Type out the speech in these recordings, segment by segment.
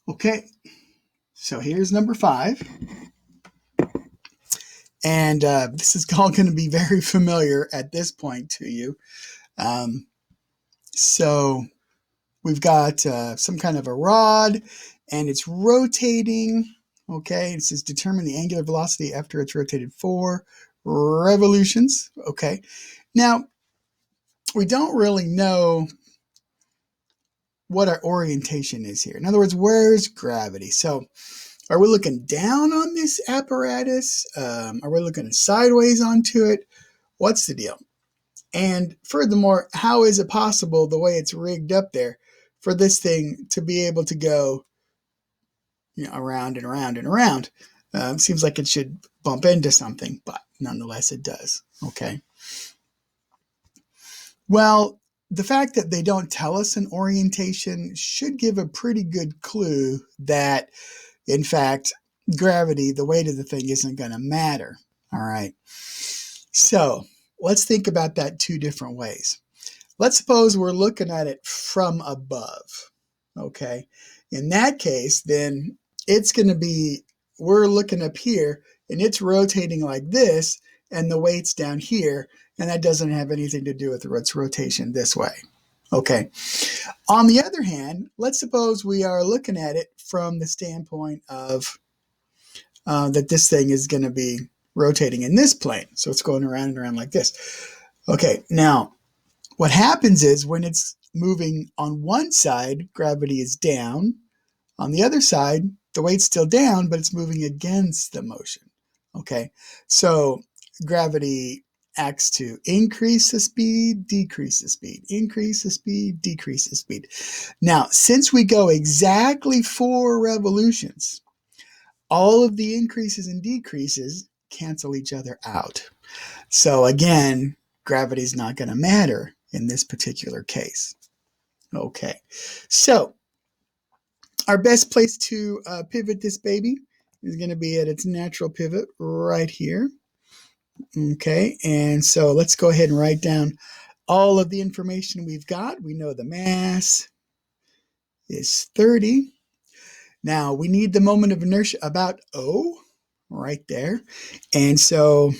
Okay, so here's number 5. And this is all going to be very familiar at this point to you. Um, so we've got some kind of a rod, and it's rotating. Okay, it says determine the angular velocity after it's rotated 4 revolutions. Okay, now we don't really know what our orientation is here. In other words, where's gravity? So are we looking down on this apparatus? Are we looking sideways onto it? What's the deal? And furthermore, how is it possible, the way it's rigged up there, for this thing to be able to go, around and around and around? Seems like it should bump into something, but nonetheless it does. Okay. Well, the fact that they don't tell us an orientation should give a pretty good clue that, in fact, gravity, the weight of the thing, isn't going to matter. All right. So let's think about that 2 different ways. Let's suppose we're looking at it from above. Okay. In that case, then it's going to be, we're looking up here and it's rotating like this, and the weight's down here, and that doesn't have anything to do with its rotation this way. Okay. On the other hand, let's suppose we are looking at it from the standpoint of that this thing is going to be rotating in this plane. So it's going around and around like this. Okay, now what happens is when it's moving on one side, gravity is down. On the other side, the weight's still down, but it's moving against the motion. Okay, so gravity acts to increase the speed, decrease the speed, increase the speed, decrease the speed. Now, since we go exactly 4 revolutions, all of the increases and decreases cancel each other out. So again, gravity is not going to matter in this particular case. Okay, so our best place to pivot this baby is going to be at its natural pivot right here. Okay, and so let's go ahead and write down all of the information we've got. We know the mass is 30. Now we need the moment of inertia about O right there. And so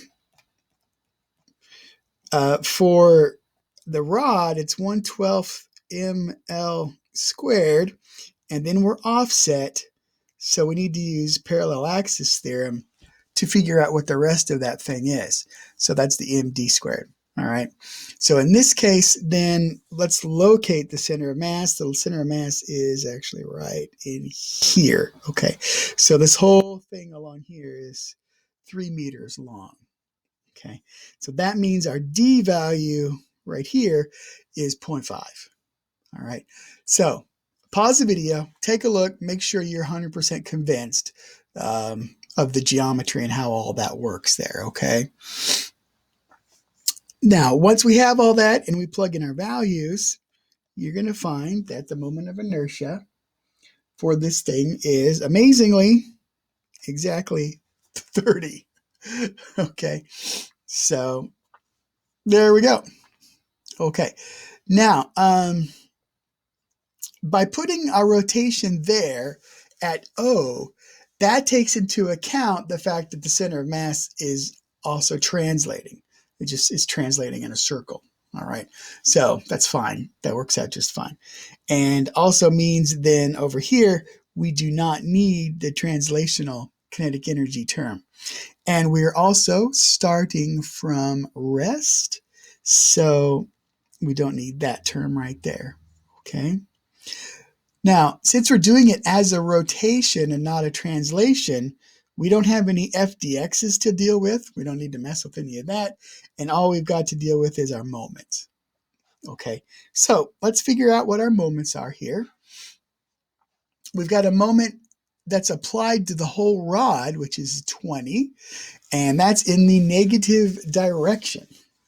for the rod, it's 1/12 ml squared, and then we're offset. So we need to use parallel axis theorem to figure out what the rest of that thing is. So that's the md squared. All right. So in this case, then let's locate the center of mass. The center of mass is actually right in here. Okay. So this whole thing along here is 3 meters long. Okay. So that means our D value right here is 0.5. All right. So pause the video, take a look, make sure you're 100% convinced of the geometry and how all that works there. Okay. Now, once we have all that and we plug in our values, you're going to find that the moment of inertia for this thing is amazingly exactly 30. Okay. So there we go. Okay. Now, by putting our rotation there at O, that takes into account the fact that the center of mass is also translating. It just is translating in a circle. All right. So that's fine. That works out just fine. And also means then over here, we do not need the translational kinetic energy term. And we're also starting from rest. So we don't need that term right there. Okay. Now, since we're doing it as a rotation and not a translation, we don't have any FDXs to deal with. We don't need to mess with any of that. And all we've got to deal with is our moments. Okay, so let's figure out what our moments are here. We've got a moment that's applied to the whole rod, which is 20, and that's in the negative direction.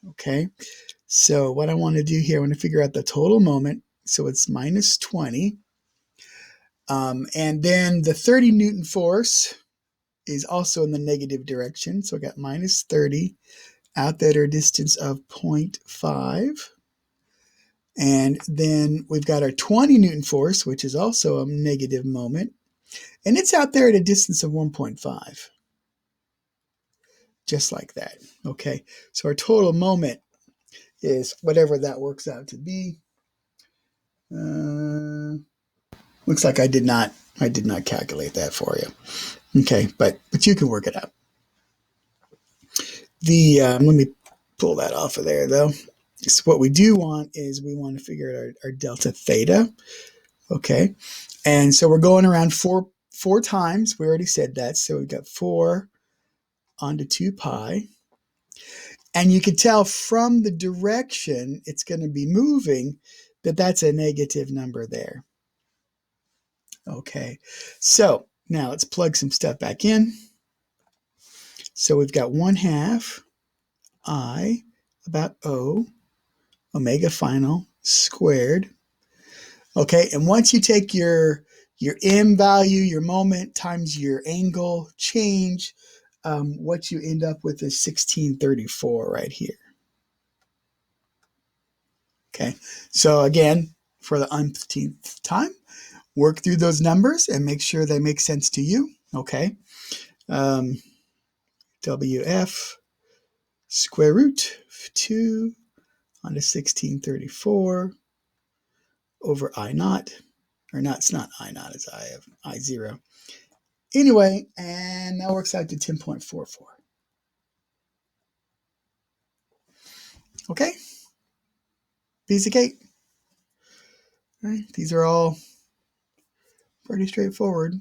Okay, so what I want to do here, I want to figure out the total moment. So it's minus 20. And then the 30 Newton force is also in the negative direction. So I got minus 30 out at our distance of 0.5. And then we've got our 20 Newton force, which is also a negative moment. And it's out there at a distance of 1.5. Just like that. Okay, so our total moment is whatever that works out to be. Looks like I did not calculate that for you. Okay, but you can work it out. Let me pull that off of there though. So what we do want is we want to figure out our delta theta. Okay, and so we're going around four times. We already said that, so we've got 4 onto 2 pi. And you can tell from the direction it's going to be moving that that's a negative number there. Okay, so now let's plug some stuff back in. So we've got 1/2 I about O omega final squared. Okay, and once you take your m value, your moment, times your angle change, what you end up with is 1634 right here. Okay, so again, for the umpteenth time, work through those numbers and make sure they make sense to you. Okay, WF square root of 2 onto 1634 over I naught, or not, it's not I naught, it's I of I 0. Anyway, and that works out to 10.44. Okay, piece of cake. All right, these are all pretty straightforward,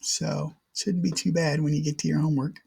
so shouldn't be too bad when you get to your homework.